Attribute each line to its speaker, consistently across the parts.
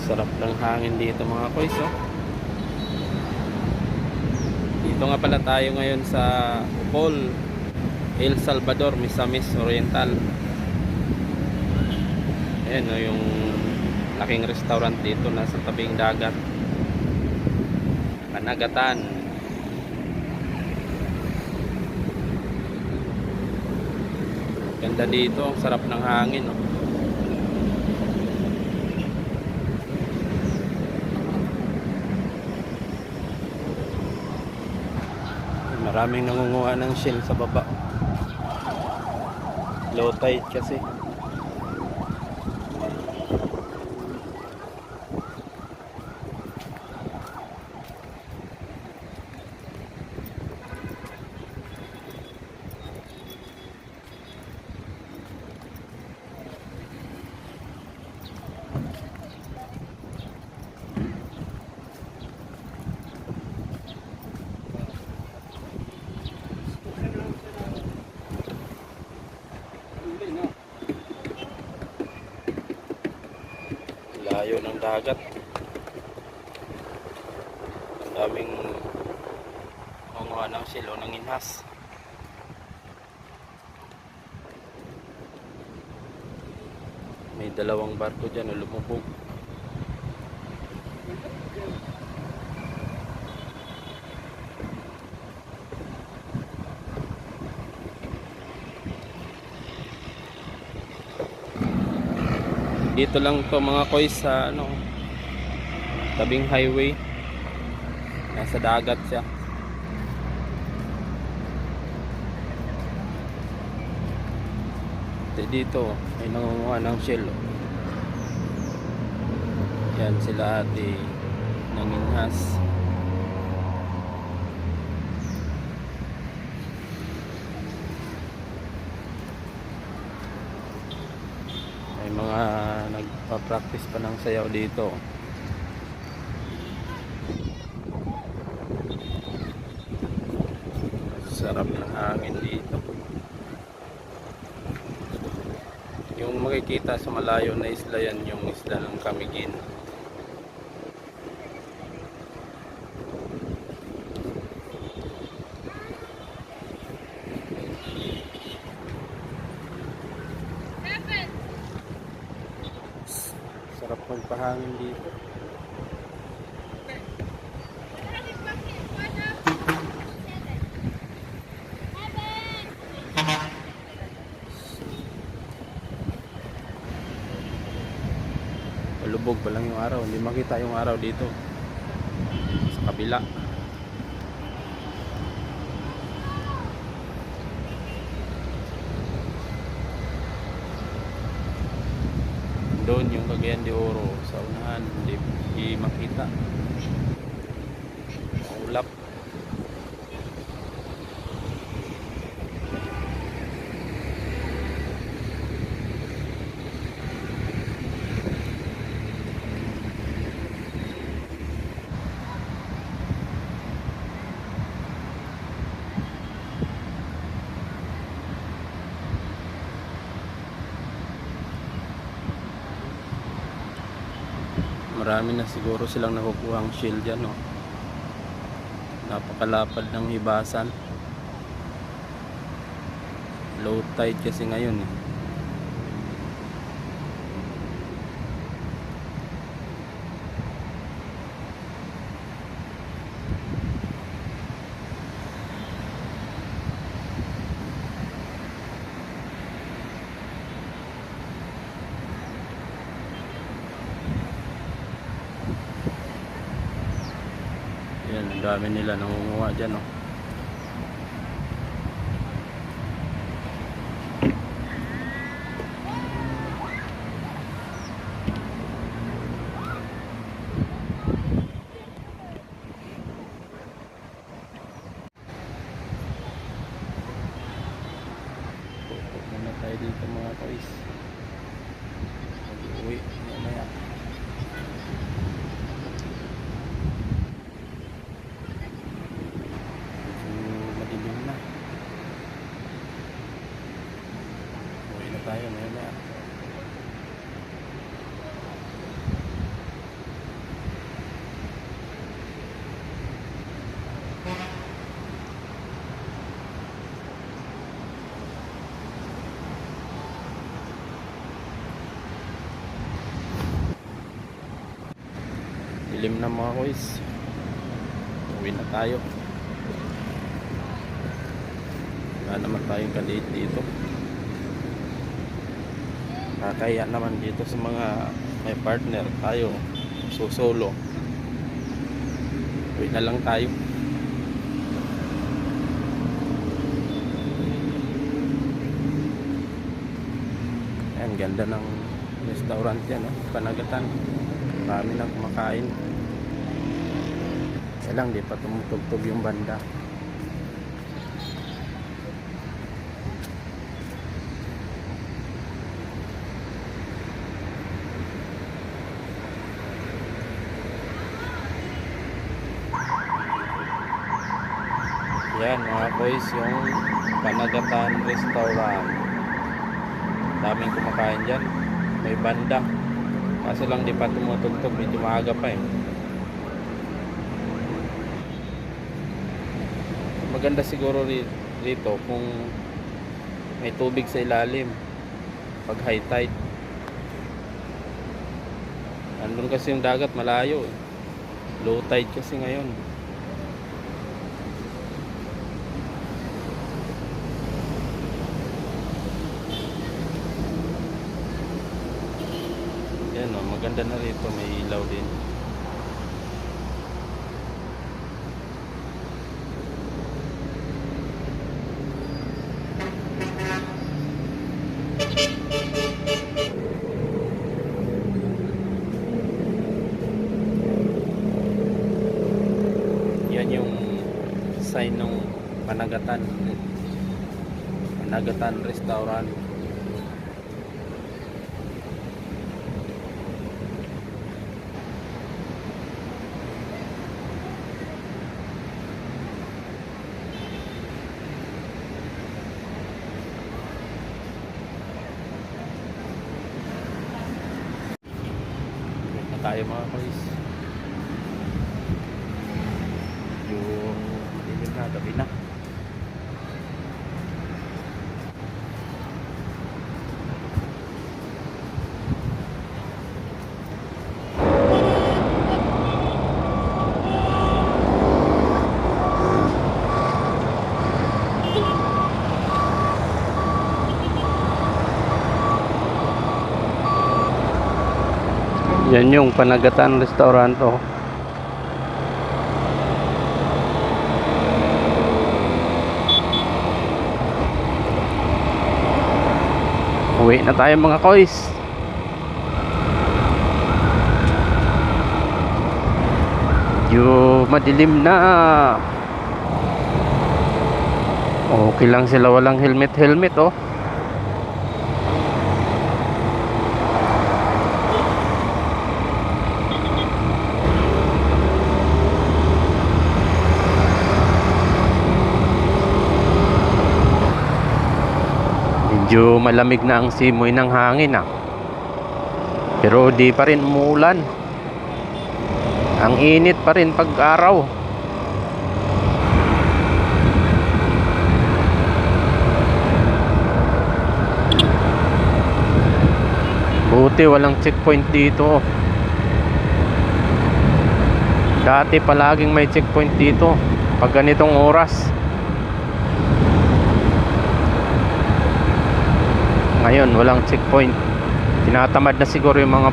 Speaker 1: Sarap ng hangin dito mga koys, oh. Dito nga pala tayo ngayon sa Bohol, El Salvador, Misamis Oriental. Ayan, oh, yung laking restaurant dito nasa tabing dagat, Panagatan. Ganda dito, ang sarap ng hangin, oh. Maraming nangunguha ng shell sa baba. Low tide kasi. Layo ng dagat. Ang daming nangunguha ng shell o ng inhas. May dalawang barko dyan na lumubog. Dito lang to mga koys sa ano, tabing highway. Nasa dagat siya. Dito may nangunguha ng shell, oh. Yan sila ate ng inhas. May mga nagpa-practice pa ng sayaw dito. Sarap ng hangin dito. Yung makikita sa malayo na isla, yan yung isla ng Camiguin. Sarap magpahangin dito. Lubog pa lang yung araw, hindi makita yung araw dito sa kabila. Doon yung Cagayan de Oro sa unahan, hindi makita. Ulap. Marami na siguro silang nakukuhang shell dyan, no? Napakalapad ng hibasan. Low tide kasi ngayon, eh. Yan, ang dami nila nangunguha dyan, no? Tutok muna tayo dito mga boys. Mag-uwi mamaya. Dilim na mga boys. Uwi na tayo. Wala naman tayong kaliit dito. Kakaya naman dito sa mga may partner. Tayo solo. Uwi na lang tayo. Ayan, ganda ng restaurant yan, no? Panagatan. Marami nang kumakain. Kaya lang, di pa tumutugtog yung banda. Yan mga boys, yung Panagatan Restaurant. Daming kumakain dyan. May banda. Kaso lang di pa tumutugtog. Medyo maaga pa eh. Maganda siguro rito kung may tubig sa ilalim pag high tide. Andun kasi yung dagat malayo eh. Low tide kasi ngayon. Yan o, maganda na rito, may ilaw din. Yan yung sign ng Panagatan Restaurant. Tayo mga boys. Yung madilim na, gabi na. Yan yung Panagatan Restaurant oh. Uwi na tayo mga koys. Yung madilim na. Okay lang sila walang helmet oh. Medyo malamig na ang simoy ng hangin pero di pa rin umuulan. Ang init pa rin pag araw. Buti walang checkpoint dito. Dati palaging may checkpoint dito pag ganitong oras. Ngayon walang checkpoint. Tinatamad na siguro yung mga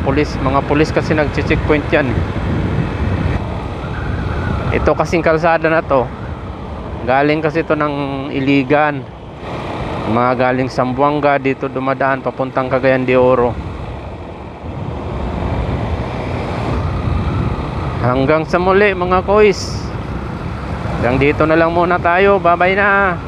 Speaker 1: pulis kasi nagche-checkpoint yan. Ito kasing kalsada na to, galing kasi to ng Iligan. Mga galing Zamboanga dito dumadaan papuntang Cagayan de Oro. Hanggang sa muli mga kois. Hanggang dito na lang muna tayo. Bye bye na.